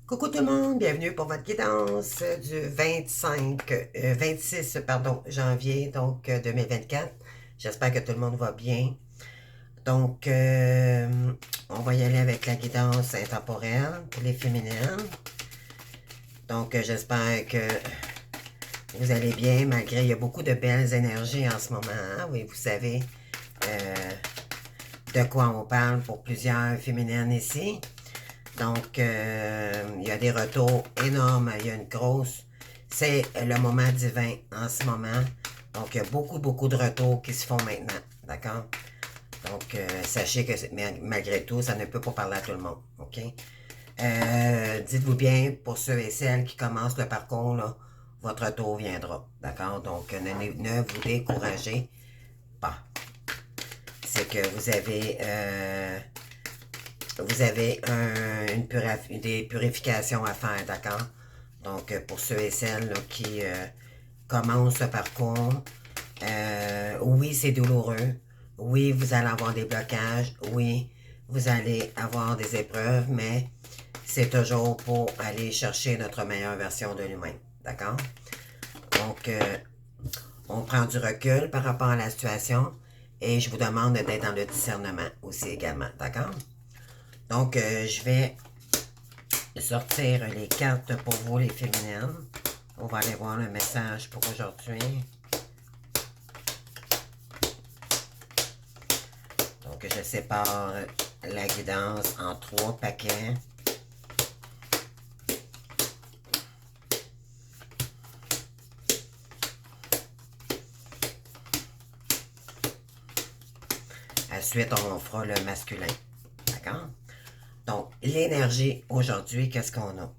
Coucou tout le monde, bienvenue pour votre guidance du 26 janvier 2024. J'espère que tout le monde va bien. Donc, on va y aller avec la guidance intemporelle pour les féminines. Donc, j'espère que vous allez bien malgré il y a beaucoup de belles énergies en ce moment. Hein? Oui, vous savez de quoi on parle pour plusieurs féminines ici. Donc, il y a des retours énormes. Il y a une grosse... C'est le moment divin en ce moment. Donc, il y a beaucoup de retours qui se font maintenant. D'accord? Donc, sachez que malgré tout, ça ne peut pas parler à tout le monde. OK? Dites-vous bien, pour ceux et celles qui commencent le parcours, là, votre retour viendra. D'accord? Donc, ne vous découragez pas. C'est que vous avez des purifications à faire, d'accord? Donc, pour ceux et celles là, qui commencent ce parcours, oui, c'est douloureux. Oui, vous allez avoir des blocages. Oui, vous allez avoir des épreuves, mais c'est toujours pour aller chercher notre meilleure version de nous-mêmes, d'accord? Donc, on prend du recul par rapport à la situation et je vous demande d'être dans le discernement aussi également, d'accord? Donc, je vais sortir les cartes pour vous, les féminines. On va aller voir le message pour aujourd'hui. Donc, je sépare la guidance en 3 paquets. Ensuite, on fera le masculin. D'accord? Donc, l'énergie aujourd'hui, qu'est-ce qu'on a?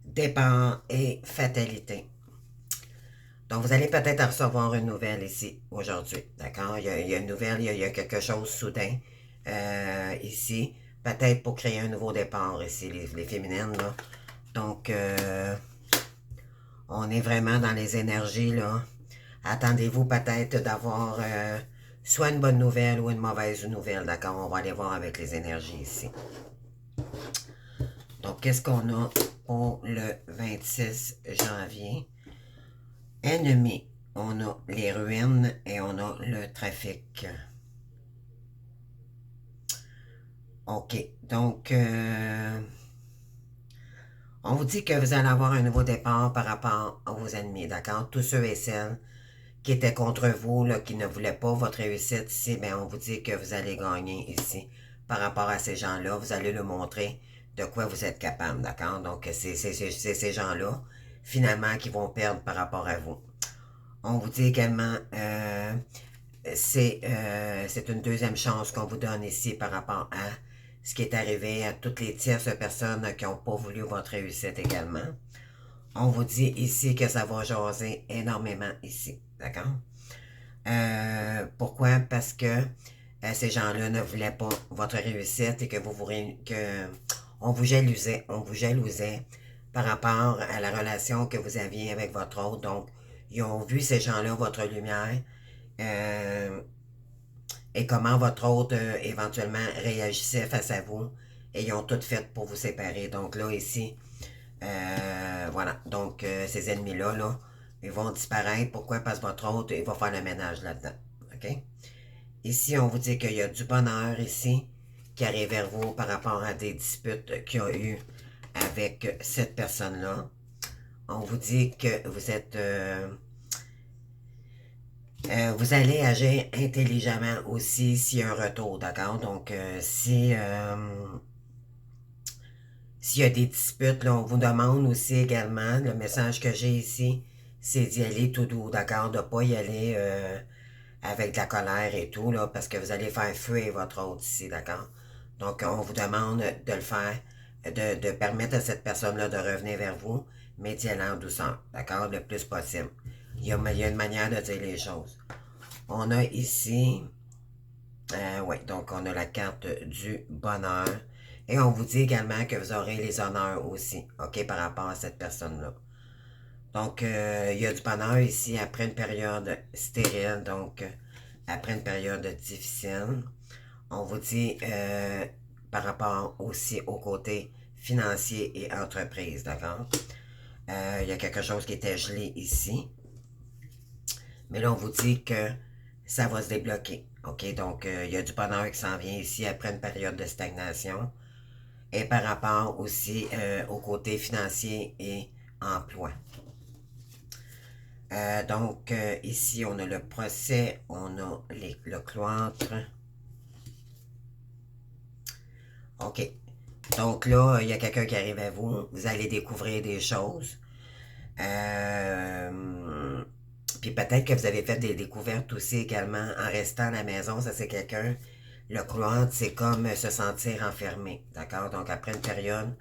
Départ et fatalité. Donc, vous allez peut-être recevoir une nouvelle ici, aujourd'hui. D'accord? Il y a une nouvelle, il y a quelque chose soudain ici. Peut-être pour créer un nouveau départ ici, les féminines, là. Donc, on est vraiment dans les énergies, là. Attendez-vous peut-être d'avoir soit une bonne nouvelle ou une mauvaise nouvelle. D'accord? On va aller voir avec les énergies ici. Donc, qu'est-ce qu'on a pour le 26 janvier? Ennemi, on a les ruines et on a le trafic. OK, donc on vous dit que vous allez avoir un nouveau départ par rapport à vos ennemis, d'accord? Tous ceux et celles qui étaient contre vous, là, qui ne voulaient pas votre réussite ici, bien, on vous dit que vous allez gagner ici par rapport à ces gens-là. Vous allez leur montrer de quoi vous êtes capable, d'accord? Donc, c'est ces gens-là, finalement, qui vont perdre par rapport à vous. On vous dit également, c'est une deuxième chance qu'on vous donne ici par rapport à ce qui est arrivé à toutes les tierces personnes qui n'ont pas voulu votre réussite également. On vous dit ici que ça va jaser énormément ici, d'accord? Pourquoi? Parce que ces gens-là ne voulaient pas votre réussite et que on vous jalousait par rapport à la relation que vous aviez avec votre autre. Donc, ils ont vu ces gens-là, votre lumière, euh, et comment votre autre éventuellement réagissait face à vous. Et ils ont tout fait pour vous séparer. Donc là, ici, voilà. Donc, ces ennemis-là, là, ils vont disparaître. Pourquoi? Parce que votre autre, il va faire le ménage là-dedans. OK? Ici, on vous dit qu'il y a du bonheur ici qui arrive vers vous par rapport à des disputes qu'il y a eu avec cette personne-là. On vous dit que vous allez agir intelligemment aussi s'il y a un retour, d'accord? Donc, s'il y a des disputes, là, on vous demande aussi également, le message que j'ai ici, c'est d'y aller tout doux, d'accord? De ne pas y aller avec de la colère et tout, là, parce que vous allez faire fuir votre autre ici, d'accord? Donc, on vous demande de le faire, de permettre à cette personne-là de revenir vers vous, mais d'y aller en douceur, d'accord? Le plus possible. Il y a une manière de dire les choses. On a ici, oui, donc on a la carte du bonheur. Et on vous dit également que vous aurez les honneurs aussi, OK, par rapport à cette personne-là. Donc, il y a du bonheur ici après une période stérile, donc après une période difficile. On vous dit par rapport aussi au côté financier et entreprise, d'accord? Il y a quelque chose qui était gelé ici. Mais là, on vous dit que ça va se débloquer. OK? Donc, il y a du bonheur qui s'en vient ici après une période de stagnation. Et par rapport aussi au côté financier et emploi. Donc, ici, on a le procès, on a le cloître. OK. Donc là, il y a quelqu'un qui arrive à vous. Vous allez découvrir des choses. Puis peut-être que vous avez fait des découvertes aussi également en restant à la maison. Ça, c'est quelqu'un. Le cloître, c'est comme se sentir enfermé. D'accord? Donc, après une période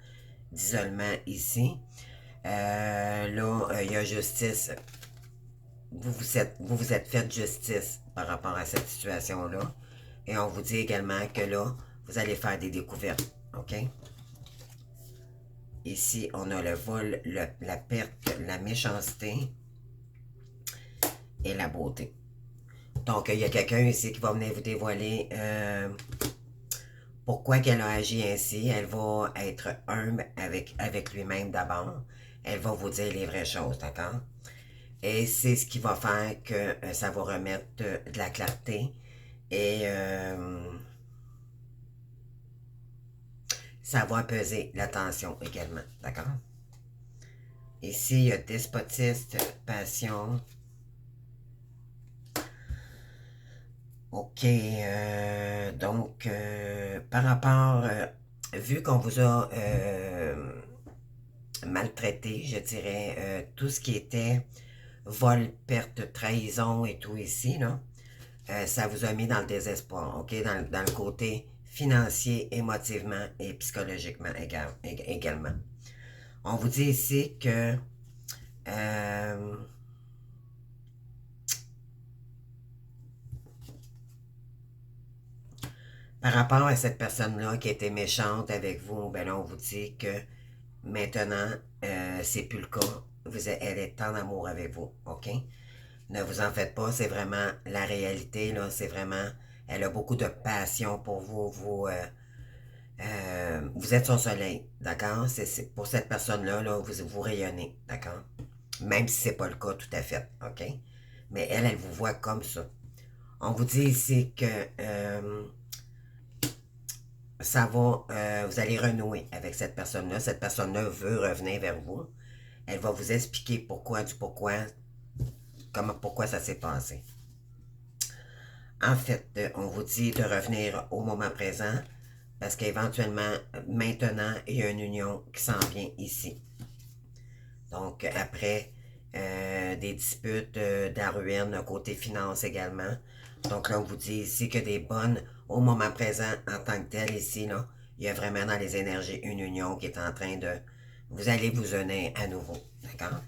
d'isolement ici, là, il y a justice. Vous êtes fait justice par rapport à cette situation-là. Et on vous dit également que là, vous allez faire des découvertes. OK? Ici, on a le vol, la perte, la méchanceté et la beauté. Donc, il y a quelqu'un ici qui va venir vous dévoiler pourquoi qu'elle a agi ainsi. Elle va être humble avec lui-même d'abord. Elle va vous dire les vraies choses, d'accord? Et c'est ce qui va faire que ça va remettre de la clarté et ça va apaiser la tension également, d'accord? Ici, il y a despotiste, passion. OK, donc, par rapport, vu qu'on vous a maltraité, je dirais, tout ce qui était vol, perte, trahison et tout ici, là, ça vous a mis dans le désespoir, OK, dans le côté financier, émotivement et psychologiquement également. On vous dit ici que par rapport à cette personne-là qui était méchante avec vous, ben là, on vous dit que maintenant, c'est plus le cas. Elle est en amour avec vous, OK? Ne vous en faites pas, c'est vraiment la réalité, là. C'est vraiment, elle a beaucoup de passion pour vous. Vous êtes son soleil, d'accord? Pour cette personne-là, là, vous rayonnez, d'accord? Même si c'est pas le cas tout à fait, OK? Mais elle vous voit comme ça. On vous dit ici que ça va, vous allez renouer avec cette personne-là. Cette personne-là veut revenir vers vous. Elle va vous expliquer pourquoi ça s'est passé. En fait, on vous dit de revenir au moment présent parce qu'éventuellement, maintenant, il y a une union qui s'en vient ici. Donc, après des disputes de la ruine, côté finance également. Donc là, on vous dit ici que des bonnes, au moment présent, en tant que tel, ici, là, il y a vraiment dans les énergies une union qui est en train de... Vous allez vous unir à nouveau, d'accord?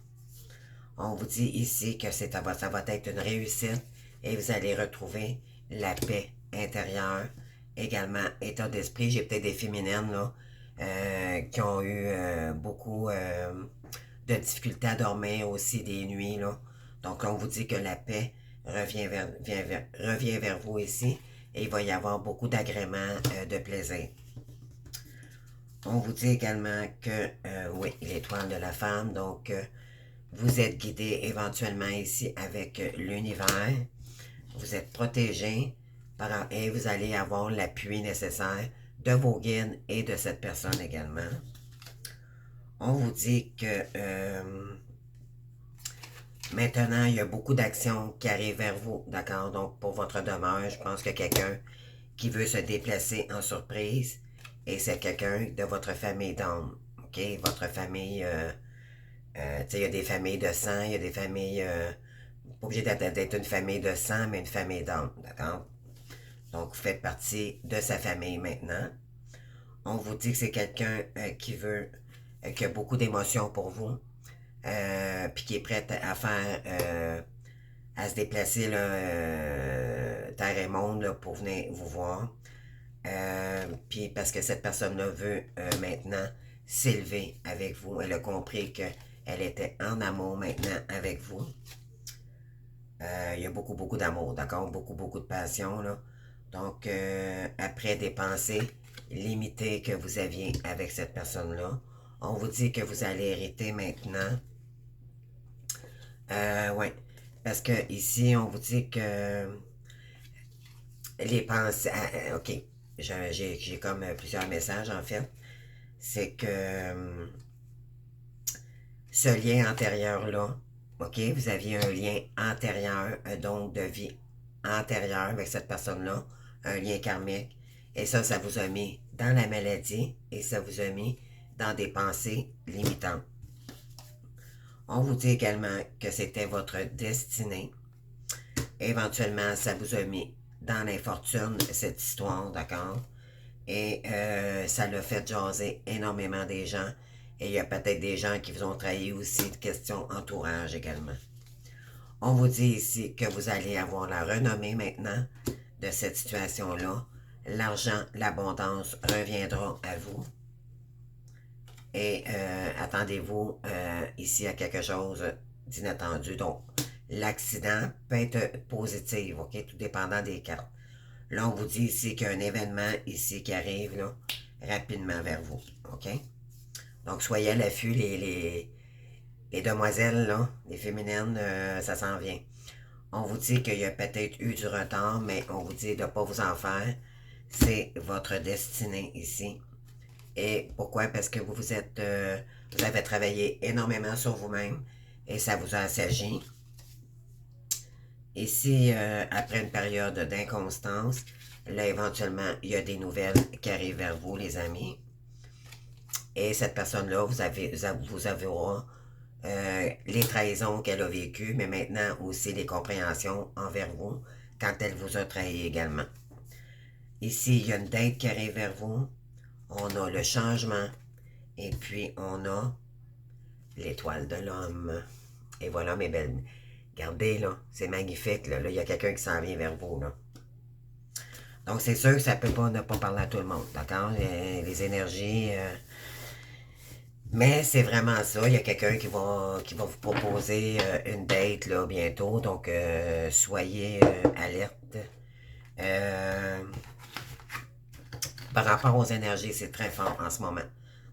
On vous dit ici que ça va être une réussite et vous allez retrouver la paix intérieure, également état d'esprit. J'ai peut-être des féminines là, qui ont eu beaucoup de difficultés à dormir aussi des nuits. Là. Donc on vous dit que la paix revient vers vous ici et il va y avoir beaucoup d'agréments, de plaisir. On vous dit également que, oui, l'étoile de la femme, donc vous êtes guidé éventuellement ici avec l'univers. Vous êtes protégé et vous allez avoir l'appui nécessaire de vos guides et de cette personne également. On vous dit que maintenant, il y a beaucoup d'actions qui arrivent vers vous, d'accord? Donc, pour votre demeure, je pense que quelqu'un qui veut se déplacer en surprise et c'est quelqu'un de votre famille d'âme, OK? Votre famille... il y a des familles de sang, il y a des familles, pas obligé d'être une famille de sang, mais une famille d'âme, d'accord? Donc, vous faites partie de sa famille maintenant. On vous dit que c'est quelqu'un qui a beaucoup d'émotions pour vous, puis qui est prêt à faire, à se déplacer, là, terre et monde, là, pour venir vous voir. Puis parce que cette personne-là veut maintenant s'élever avec vous. Elle a compris qu'elle était en amour maintenant avec vous. Il y a beaucoup, beaucoup d'amour, d'accord? Beaucoup, beaucoup de passion, là. Donc, après des pensées limité que vous aviez avec cette personne-là. On vous dit que vous allez hériter maintenant. Ouais. Parce que ici, on vous dit que les pensées. OK. J'ai comme plusieurs messages en fait. C'est que ce lien antérieur-là, OK, vous aviez un lien antérieur, donc de vie antérieure avec cette personne-là, un lien karmique. Et ça vous a mis dans la maladie et ça vous a mis dans des pensées limitantes. On vous dit également que c'était votre destinée. Éventuellement, ça vous a mis dans l'infortune, cette histoire, d'accord? Et ça l'a fait jaser énormément des gens. Et il y a peut-être des gens qui vous ont trahi aussi de questions entourage également. On vous dit ici que vous allez avoir la renommée maintenant de cette situation-là. L'argent, l'abondance reviendra à vous. Et attendez-vous ici à quelque chose d'inattendu. Donc, l'accident peut être positif, OK? Tout dépendant des cartes. Là, on vous dit ici qu'il y a un événement ici qui arrive là, rapidement vers vous, OK? Donc, soyez à l'affût, les demoiselles, là, les féminines, ça s'en vient. On vous dit qu'il y a peut-être eu du retard, mais on vous dit de ne pas vous en faire. C'est votre destinée ici. Et pourquoi? Parce que vous avez travaillé énormément sur vous-même et ça vous a assagi. Ici, après une période d'inconstance, là, éventuellement, il y a des nouvelles qui arrivent vers vous, les amis. Et cette personne-là, vous avouera les trahisons qu'elle a vécues, mais maintenant aussi les compréhensions envers vous quand elle vous a trahi également. Ici, il y a une dette qui arrive vers vous. On a le changement. Et puis, on a l'étoile de l'homme. Et voilà, mes belles. Regardez, là, c'est magnifique. Là, il y a quelqu'un qui s'en vient vers vous. Là. Donc, c'est sûr que ça ne peut pas ne pas parler à tout le monde. D'accord? Les énergies. Mais c'est vraiment ça. Il y a quelqu'un qui va vous proposer une date là, bientôt. Donc, soyez alerte. Par rapport aux énergies, c'est très fort en ce moment.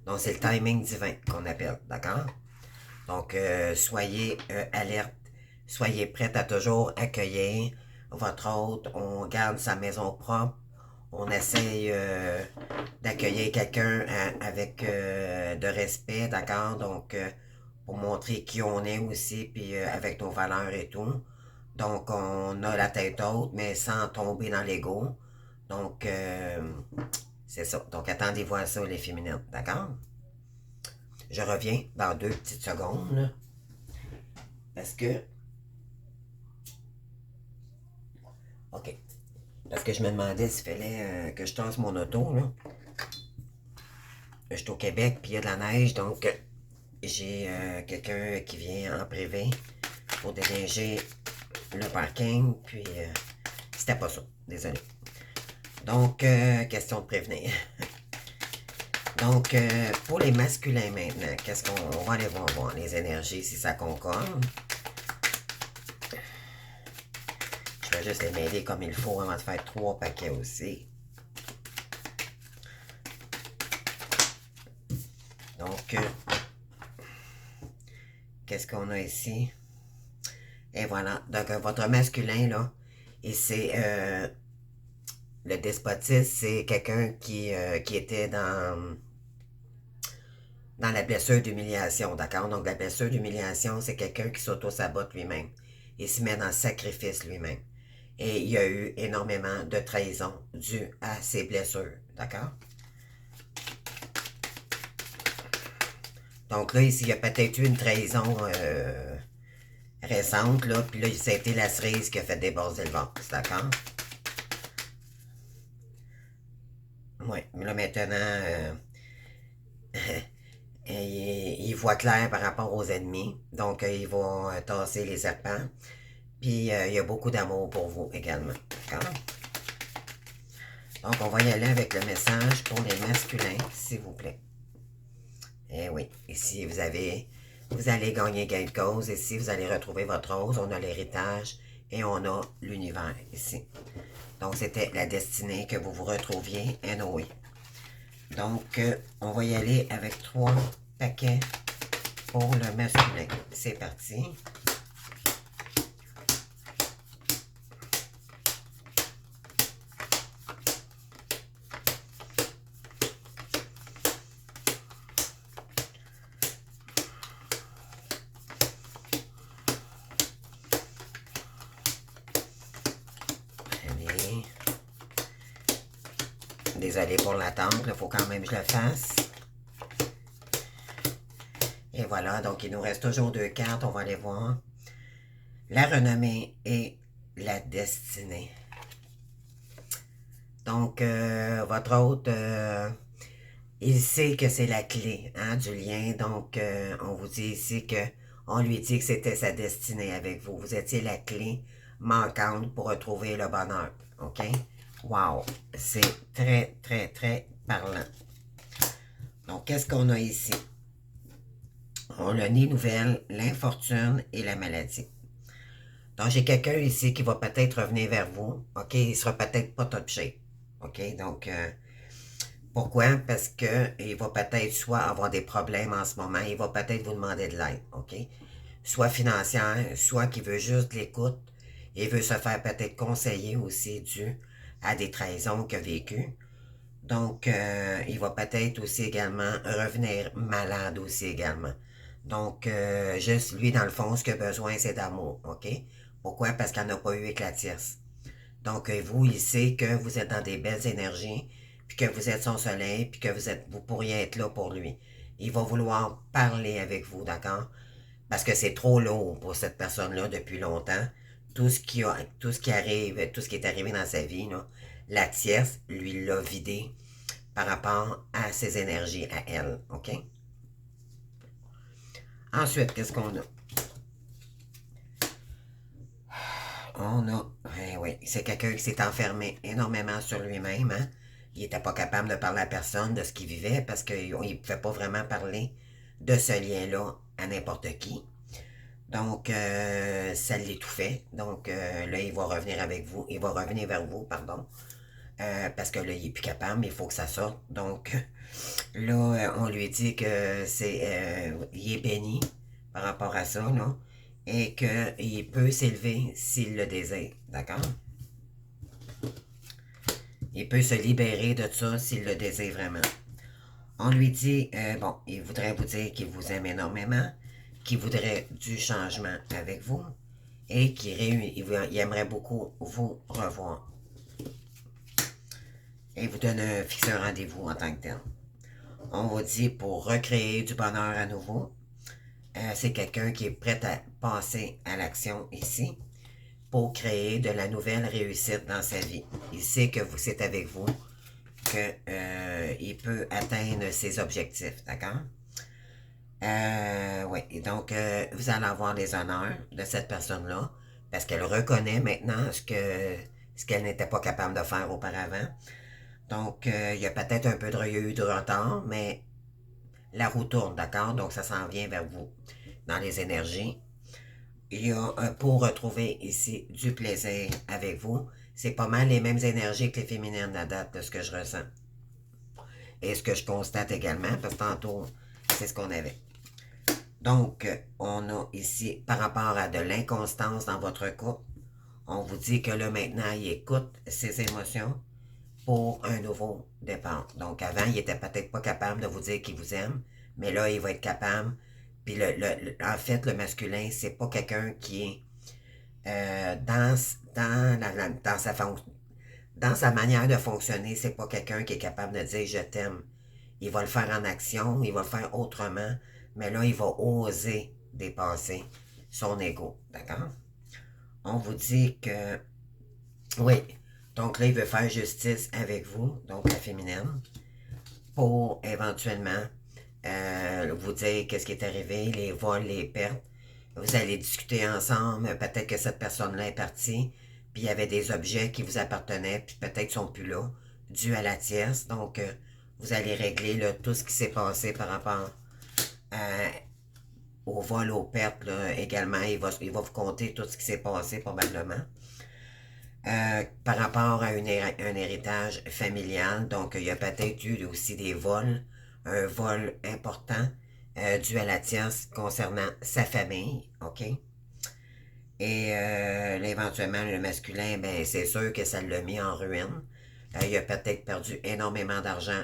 Donc, c'est le timing divin qu'on appelle. D'accord? Donc, soyez alerte. Soyez prête à toujours accueillir votre hôte. On garde sa maison propre. On essaye d'accueillir quelqu'un avec de respect, d'accord? Donc, pour montrer qui on est aussi, puis avec nos valeurs et tout. Donc, on a la tête haute, mais sans tomber dans l'ego. Donc, c'est ça. Donc, attendez-vous à ça, les féminines, d'accord? Je reviens dans 2 petites secondes, là, parce que... OK. Parce que je me demandais s'il fallait que je tasse mon auto, là. Je suis au Québec, puis il y a de la neige, donc j'ai quelqu'un qui vient en privé pour déneiger le parking, puis c'était pas ça, désolé. Donc, question de prévenir. Donc, pour les masculins maintenant, qu'est-ce qu'on va aller voir les énergies, si ça concorde. Je vais juste les mêler comme il faut avant de faire 3 paquets aussi. Donc, qu'est-ce qu'on a ici? Et voilà. Donc, votre masculin, là, et c'est le despotisme, c'est quelqu'un qui était dans la blessure d'humiliation, d'accord? Donc, la blessure d'humiliation, c'est quelqu'un qui s'auto-sabote lui-même. Il se met dans le sacrifice lui-même. Et il y a eu énormément de trahison due à ces blessures, d'accord? Donc là, ici, il y a peut-être eu une trahison récente, là, puis là, ça a été la cerise qui a fait déborder le vase, d'accord? Oui, mais là, maintenant, il voit clair par rapport aux ennemis, donc il va tasser les serpents, puis il y a beaucoup d'amour pour vous également, d'accord? Donc, on va y aller avec le message pour les masculins, s'il vous plaît. Eh oui, ici, vous allez gagner gain de cause. Ici, vous allez retrouver votre rose. On a l'héritage et on a l'univers ici. Donc, c'était la destinée que vous vous retrouviez. And oui. Donc, on va y aller avec 3 paquets pour le masculin. C'est parti. Allez. Désolé pour l'attente, il faut quand même que je le fasse. Et voilà, donc il nous reste toujours 2 cartes, on va aller voir. La renommée et la destinée. Donc, votre hôte, il sait que c'est la clé hein, du lien. Donc, on vous dit ici que on lui dit que c'était sa destinée avec vous. Vous étiez la clé manquante pour retrouver le bonheur. OK? Wow! C'est très, très, très parlant. Donc, qu'est-ce qu'on a ici? On a les nouvelles, l'infortune et la maladie. Donc, j'ai quelqu'un ici qui va peut-être revenir vers vous. OK? Il sera peut-être pas top shape. OK? Donc, pourquoi? Parce que il va peut-être soit avoir des problèmes en ce moment, il va peut-être vous demander de l'aide. OK? Soit financière, soit qu'il veut juste de l'écoute. Il veut se faire peut-être conseiller aussi dû à des trahisons qu'il a vécues. Donc, il va peut-être aussi également revenir malade aussi également. Donc, juste lui, dans le fond, ce qu'il a besoin, c'est d'amour, OK? Pourquoi? Parce qu'il n'a pas eu avec la tierce. Donc, vous, il sait que vous êtes dans des belles énergies, puis que vous êtes son soleil, puis que vous pourriez être là pour lui. Il va vouloir parler avec vous, d'accord? Parce que c'est trop lourd pour cette personne-là depuis longtemps. Tout ce qui arrive, tout ce qui est arrivé dans sa vie, là, la tierce, lui l'a vidé par rapport à ses énergies à elle, OK? Ensuite, qu'est-ce qu'on a? On a, oui, c'est quelqu'un qui s'est enfermé énormément sur lui-même, hein? Il n'était pas capable de parler à personne de ce qu'il vivait parce qu'il ne pouvait pas vraiment parler de ce lien-là à n'importe qui. Donc, ça l'étouffait. Donc, là, il va revenir avec vous. Il va revenir vers vous, pardon. Parce que là, il n'est plus capable, mais il faut que ça sorte. Donc, là, on lui dit que il est béni par rapport à ça, là, et qu'il peut s'élever s'il le désire, d'accord? Il peut se libérer de ça s'il le désire vraiment. On lui dit, bon, il voudrait vous dire qu'il vous aime énormément, qu'il voudrait du changement avec vous et il aimerait beaucoup vous revoir. Et vous donne fixer un rendez-vous en tant que tel. On vous dit pour recréer du bonheur à nouveau. C'est quelqu'un qui est prêt à passer à l'action ici pour créer de la nouvelle réussite dans sa vie. Il sait que c'est avec vous qu'il peut atteindre ses objectifs, d'accord? Oui, et donc vous allez avoir les honneurs de cette personne-là parce qu'elle reconnaît maintenant ce qu'elle n'était pas capable de faire auparavant. Donc, il y a peut-être un peu de retard, mais la roue tourne, d'accord? Donc, ça s'en vient vers vous dans les énergies. Il y a pour retrouver ici du plaisir avec vous. C'est pas mal les mêmes énergies que les féminines à date de ce que je ressens. Et ce que je constate également, parce que tantôt, c'est ce qu'on avait. Donc, on a ici, par rapport à de l'inconstance dans votre couple, on vous dit que là, maintenant, il écoute ses émotions pour un nouveau départ. Donc, avant, il était peut-être pas capable de vous dire qu'il vous aime, mais là, il va être capable. Puis, en fait, le masculin, c'est pas quelqu'un qui est dans sa manière de fonctionner, c'est pas quelqu'un qui est capable de dire je t'aime. Il va le faire en action, il va le faire autrement, mais là, il va oser dépasser son ego. D'accord? On vous dit que oui. Donc là, il veut faire justice avec vous, donc la féminine, pour éventuellement vous dire qu'est-ce qui est arrivé, les vols, les pertes. Vous allez discuter ensemble, peut-être que cette personne-là est partie, puis il y avait des objets qui vous appartenaient, puis peut-être qu'ils sont plus là, dû à la tierce. Donc, vous allez régler là, tout ce qui s'est passé par rapport au vol, aux pertes là, également. Il va vous conter tout ce qui s'est passé probablement. par rapport à un héritage familial. Donc, il y a peut-être eu aussi des vols, un vol important dû à la tierce concernant sa famille, OK? Et éventuellement, le masculin, ben, c'est sûr que ça l'a mis en ruine. Il a peut-être perdu énormément d'argent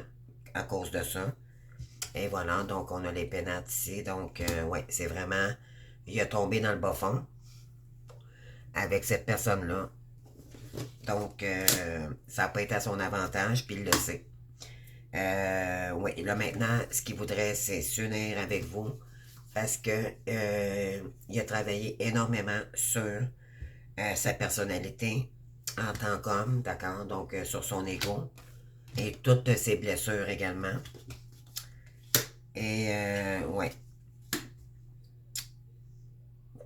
à cause de ça. Et voilà, donc on a les pénates ici. Donc, ouais, c'est vraiment. Il a tombé dans le bas fond avec cette personne-là. Donc, ça n'a pas été à son avantage, puis il le sait. Oui, là maintenant, ce qu'il voudrait, c'est s'unir avec vous parce que il a travaillé énormément sur sa personnalité en tant qu'homme, d'accord? Donc, sur son ego et toutes ses blessures également. Et, ouais,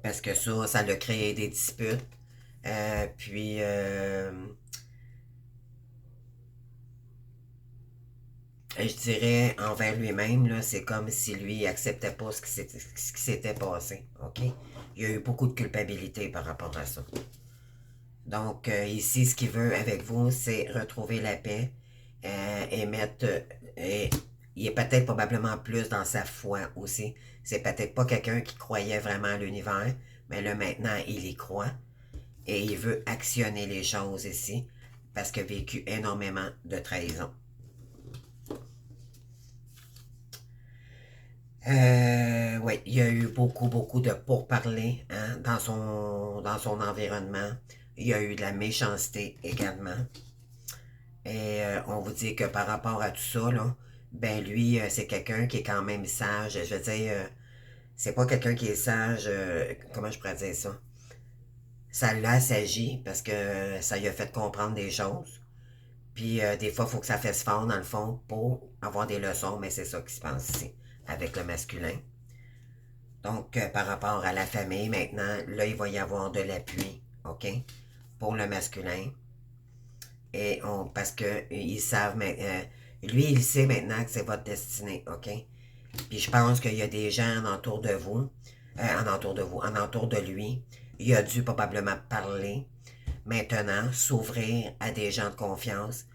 parce que ça l'a créé des disputes. Puis, je dirais envers lui-même, là, c'est comme si lui acceptait pas ce qui s'était passé. OK? Il y a eu beaucoup de culpabilité par rapport à ça. Donc, ici, ce qu'il veut avec vous, c'est retrouver la paix et mettre. Il est peut-être probablement plus dans sa foi aussi. C'est peut-être pas quelqu'un qui croyait vraiment à l'univers, mais là maintenant, il y croit et il veut actionner les choses ici parce qu'il a vécu énormément de trahison. Oui, il y a eu beaucoup, beaucoup de pourparlers hein, dans son environnement. Il y a eu de la méchanceté également. Et on vous dit que par rapport à tout ça, là, ben lui, c'est quelqu'un qui est quand même sage. Je veux dire, c'est pas quelqu'un qui est sage, comment je pourrais dire ça? Ça l'a s'agit parce que ça lui a fait comprendre des choses. Puis des fois, il faut que ça fasse fort dans le fond pour avoir des leçons, mais c'est ça qui se passe ici avec le masculin. Donc, par rapport à la famille, maintenant, là, il va y avoir de l'appui, OK, pour le masculin. Et parce que ils savent, lui, il sait maintenant que c'est votre destinée, OK? Puis je pense qu'il y a des gens en entour de vous, en entour de lui. Il a dû probablement parler, maintenant, s'ouvrir à des gens de confiance,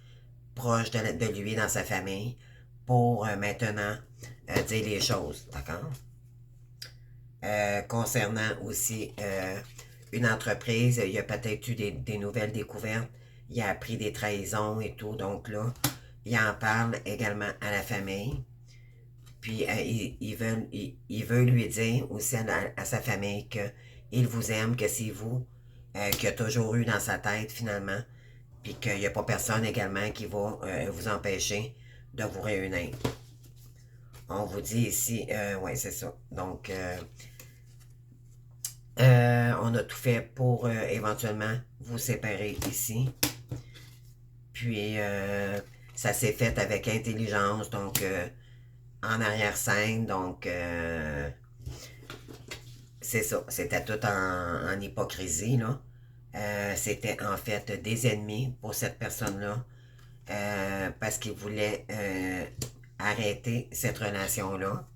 proches de lui, dans sa famille, pour maintenant dire les choses, d'accord? Concernant aussi une entreprise, il y a peut-être eu des nouvelles découvertes, il a appris des trahisons et tout, donc là, il en parle également à la famille. Puis il veut lui dire aussi à sa famille qu'il vous aime, que c'est vous qu'il a toujours eu dans sa tête finalement, puis qu'il n'y a pas personne également qui va vous empêcher de vous réunir. On vous dit ici, ouais, c'est ça. Donc, on a tout fait pour éventuellement vous séparer ici. Puis, ça s'est fait avec intelligence, donc en arrière-scène. Donc, c'est ça. C'était tout en hypocrisie, là. C'était en fait des ennemis pour cette personne-là parce qu'ils voulaient arrêter cette relation-là.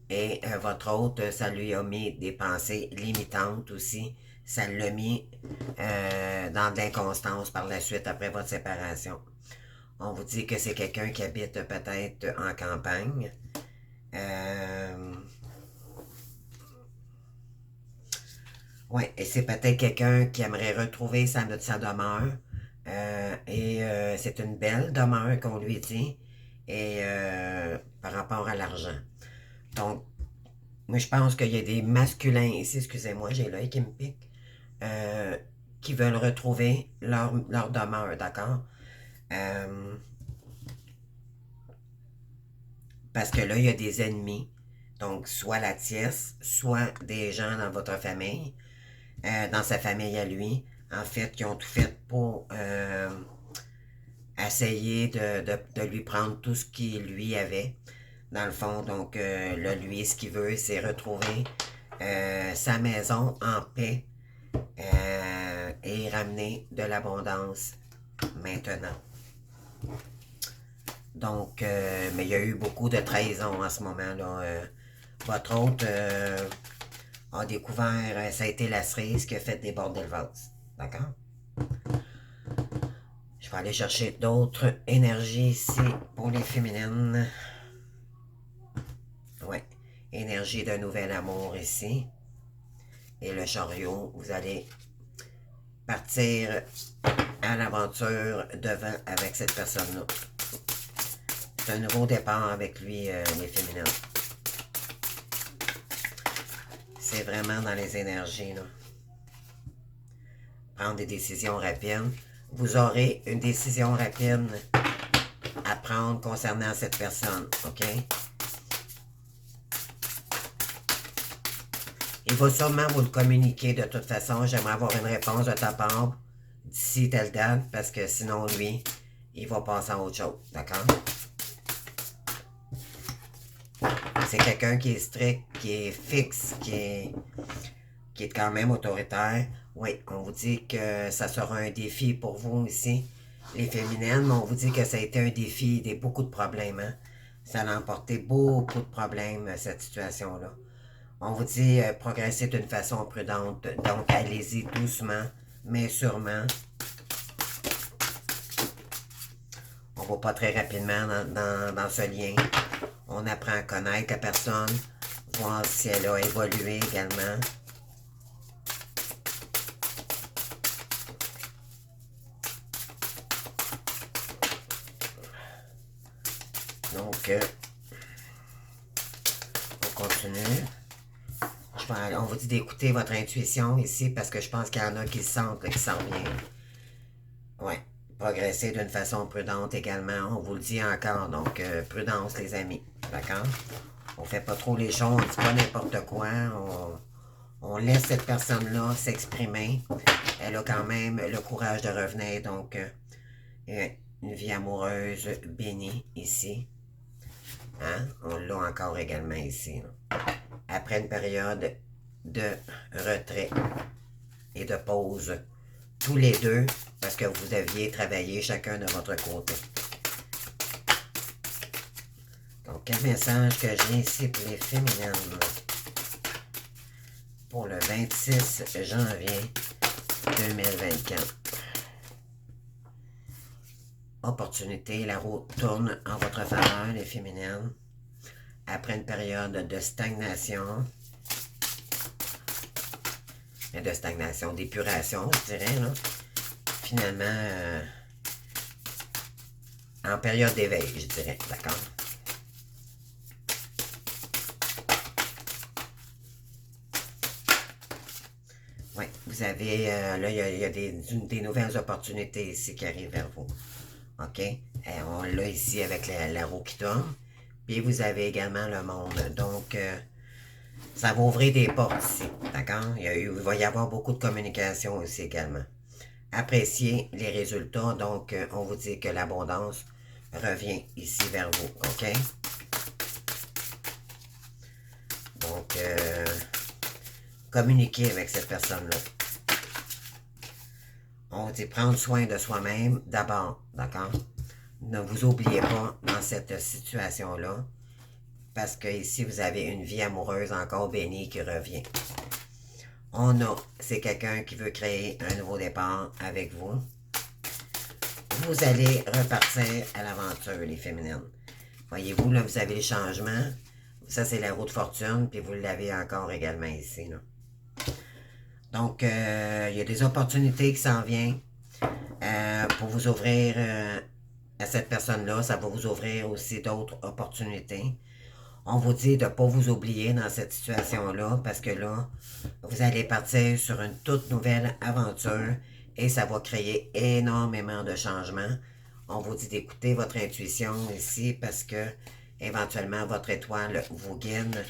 Et votre hôte, ça lui a mis des pensées limitantes aussi. Ça l'a mis dans de l'inconstance par la suite après votre séparation. On vous dit que c'est quelqu'un qui habite peut-être en campagne. Oui, et c'est peut-être quelqu'un qui aimerait retrouver sa demeure. Et c'est une belle demeure qu'on lui dit. Et par rapport à l'argent. Donc, moi, je pense qu'il y a des masculins ici, excusez-moi, j'ai l'œil qui me pique, euh, qui veulent retrouver leur demeure, d'accord? Euh, parce que là, il y a des ennemis. Donc, soit la tierce, soit des gens dans votre famille, dans sa famille à lui, en fait, qui ont tout fait pour essayer de lui prendre tout ce qu'il lui avait. Dans le fond, donc, là, lui, ce qu'il veut, c'est retrouver sa maison en paix et ramener de l'abondance maintenant. Donc, mais il y a eu beaucoup de trahison en ce moment-là. Votre hôte a découvert, ça a été la cerise qui a fait déborder le vase. d'accord? Je vais aller chercher d'autres énergies ici pour les féminines. Ouais, énergie de nouvel amour ici. Et le chariot, vous allez partir à l'aventure devant avec cette personne-là. C'est un nouveau départ avec lui, les féminines. C'est vraiment dans les énergies, là. Prendre des décisions rapides. Vous aurez une décision rapide à prendre concernant cette personne, OK? Il va sûrement vous le communiquer de toute façon. J'aimerais avoir une réponse de ta part d'ici telle date, parce que sinon, lui, il va passer à autre chose, d'accord? C'est quelqu'un qui est strict, qui est fixe, qui est quand même autoritaire. Oui, on vous dit que ça sera un défi pour vous ici, les féminines. On vous dit que ça a été un défi, beaucoup de problèmes. Hein? Ça a emporté beaucoup de problèmes, cette situation-là. On vous dit progresser d'une façon prudente. Donc, allez-y doucement, mais sûrement. On ne va pas très rapidement dans ce lien. On apprend à connaître la personne, voir si elle a évolué également. Donc, on continue. On vous dit d'écouter votre intuition ici, parce que je pense qu'il y en a qui sentent, qui s'en viennent. Ouais. Progresser d'une façon prudente également. On vous le dit encore. Donc, prudence, les amis. D'accord? On fait pas trop les choses. On dit pas n'importe quoi. On laisse cette personne-là s'exprimer. Elle a quand même le courage de revenir. Donc, une vie amoureuse bénie ici. Hein? On l'a encore également ici. Là. Après une période de retrait et de pause, tous les deux, parce que vous deviez travailler chacun de votre côté. Donc, quel message que j'ai ici pour les féminines pour le 26 janvier 2024. Opportunité, la roue tourne en votre faveur, les féminines. Après une période de stagnation, d'épuration, je dirais, là. Finalement, en période d'éveil, je dirais, d'accord? Oui, vous avez, là, il y a des nouvelles opportunités ici qui arrivent vers vous. OK? On l'a ici avec la roue qui tourne. Puis vous avez également le monde. Donc, ça va ouvrir des portes ici. D'accord? Il va y avoir beaucoup de communication aussi également. Appréciez les résultats. Donc, on vous dit que l'abondance revient ici vers vous. OK? Donc, communiquez avec cette personne-là. On dit prendre soin de soi-même d'abord. D'accord? Ne vous oubliez pas dans cette situation-là, parce que ici, vous avez une vie amoureuse encore bénie qui revient. C'est quelqu'un qui veut créer un nouveau départ avec vous. Vous allez repartir à l'aventure, les féminines. Voyez-vous, là, vous avez les changements. Ça, c'est la roue de fortune, puis vous l'avez encore également ici, là. Donc, il y a des opportunités qui s'en viennent pour vous ouvrir à cette personne-là. Ça va vous ouvrir aussi d'autres opportunités. On vous dit de ne pas vous oublier dans cette situation-là, parce que là, vous allez partir sur une toute nouvelle aventure et ça va créer énormément de changements. On vous dit d'écouter votre intuition ici, parce que éventuellement votre étoile vous guide,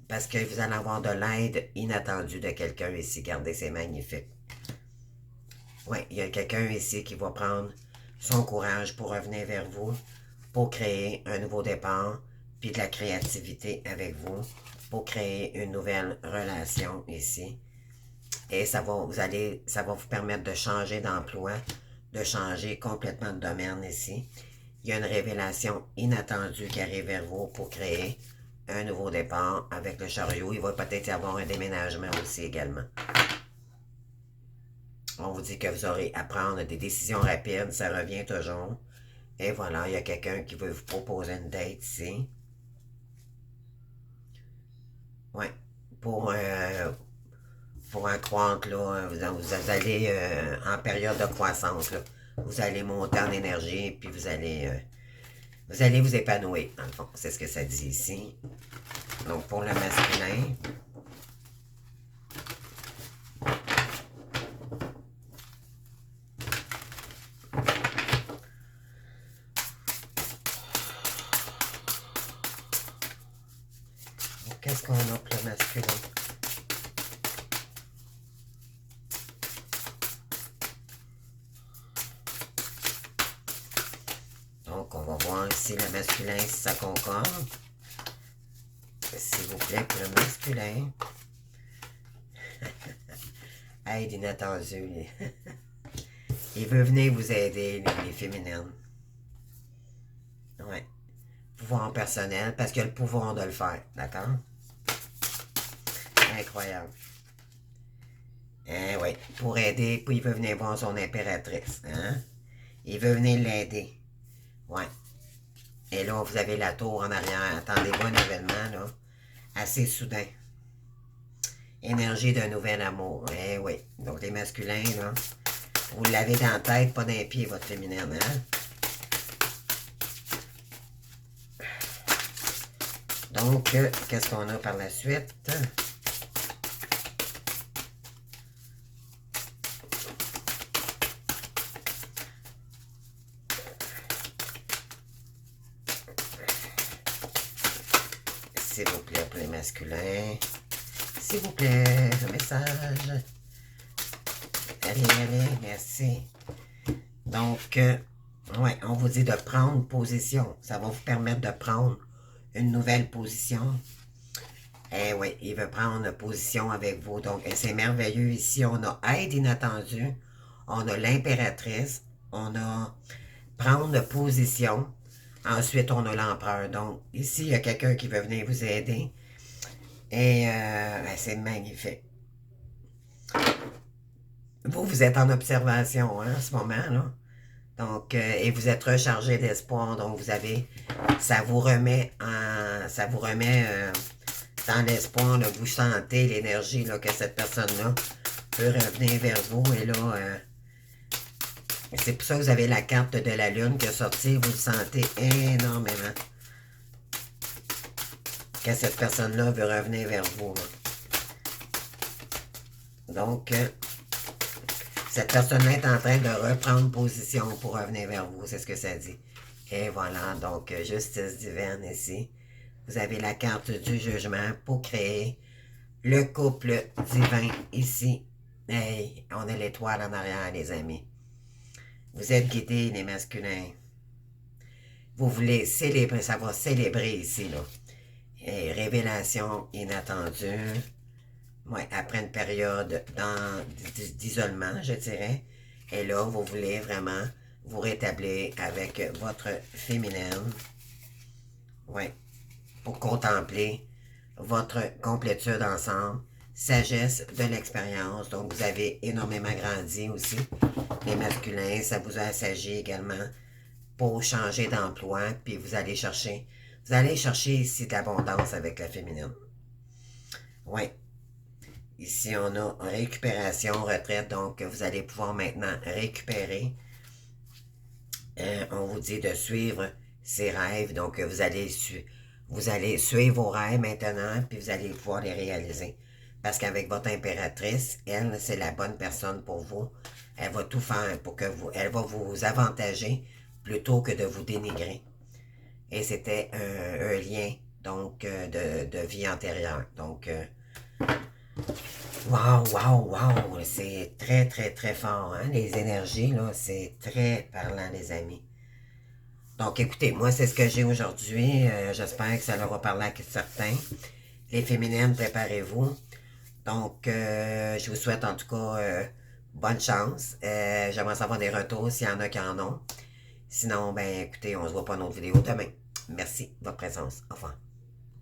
parce que vous allez avoir de l'aide inattendue de quelqu'un ici. Regardez, c'est magnifique. Oui, il y a quelqu'un ici qui va prendre son courage pour revenir vers vous, pour créer un nouveau départ, puis de la créativité avec vous, pour créer une nouvelle relation ici. Et ça va vous permettre de changer d'emploi, de changer complètement de domaine ici. Il y a une révélation inattendue qui arrive vers vous pour créer un nouveau départ avec le chariot. Il va peut-être y avoir un déménagement aussi également. On vous dit que vous aurez à prendre des décisions rapides, ça revient toujours. Et voilà, il y a quelqu'un qui veut vous proposer une date ici. Ouais. Pour, euh, pour un croître, là, vous allez en période de croissance, là. Vous allez monter en énergie, puis vous allez vous épanouir, dans le fond. C'est ce que ça dit ici. Donc, pour le masculin, qu'est-ce qu'on a pour le masculin? Donc, on va voir ici le masculin si ça concorde. S'il vous plaît, pour le masculin. Aide inattendue. Il veut venir vous aider, les féminines. Ouais. Pouvoir personnel, parce qu'il a le pouvoir de le faire. D'accord? Incroyable. Hein, oui. Pour aider, puis il veut venir voir son impératrice. Hein? Il veut venir l'aider. Ouais. Et là, vous avez la tour en arrière. Attendez-vous un événement, là. Assez soudain. Énergie d'un nouvel amour. Eh oui. Donc, les masculins, là, vous l'avez dans la tête, pas dans les pieds, votre féminine, hein? Donc, qu'est-ce qu'on a par la suite? S'il vous plaît, pour les masculins. S'il vous plaît, le message. Allez, merci. Donc, ouais, on vous dit de prendre position. Ça va vous permettre de prendre une nouvelle position. Eh oui, il veut prendre position avec vous. Donc, c'est merveilleux. Ici, on a aide inattendue. On a l'impératrice. On a prendre position. Ensuite, on a l'empereur. Donc, ici, il y a quelqu'un qui veut venir vous aider. Et c'est magnifique. Vous êtes en observation hein, en ce moment, là. Donc, et vous êtes rechargé d'espoir. Donc, ça vous remet dans l'espoir, là, vous sentez l'énergie là, que cette personne-là peut revenir vers vous. Et là, c'est pour ça que vous avez la carte de la lune qui est sortie. Vous le sentez énormément. Que cette personne-là veut revenir vers vous. Là. Donc, cette personne-là est en train de reprendre position pour revenir vers vous. C'est ce que ça dit. Et voilà, donc, justice divine ici. Vous avez la carte du jugement pour créer le couple divin ici. Hey, on a l'étoile en arrière, les amis. Vous êtes guidés, les masculins. Vous voulez célébrer, ça va célébrer ici, là. Et révélation inattendue. Ouais, après une période d'isolement, je dirais. Et là, vous voulez vraiment vous rétablir avec votre féminine. Ouais, pour contempler votre complétude ensemble. Sagesse de l'expérience. Donc, vous avez énormément grandi aussi. Les masculins, ça vous a assagi également pour changer d'emploi. Puis vous allez chercher ici de l'abondance avec la féminine. Oui. Ici, on a récupération, retraite. Donc, vous allez pouvoir maintenant récupérer. On vous dit de suivre ses rêves. Donc, vous allez suivre vos rêves maintenant, puis vous allez pouvoir les réaliser. Parce qu'avec votre impératrice, elle, c'est la bonne personne pour vous. Elle va tout faire pour que elle va vous avantager plutôt que de vous dénigrer. Et c'était un lien, donc, de vie antérieure. Donc, wow, c'est très, très, très fort, hein? Les énergies, là, c'est très parlant, les amis. Donc, écoutez, moi, c'est ce que j'ai aujourd'hui. J'espère que ça leur va parler à certains. Les féminines, préparez-vous. Donc, je vous souhaite en tout cas bonne chance. J'aimerais savoir des retours s'il y en a qui en ont. Sinon, ben écoutez, on se voit pour une autre vidéo demain. Merci de votre présence. Au revoir.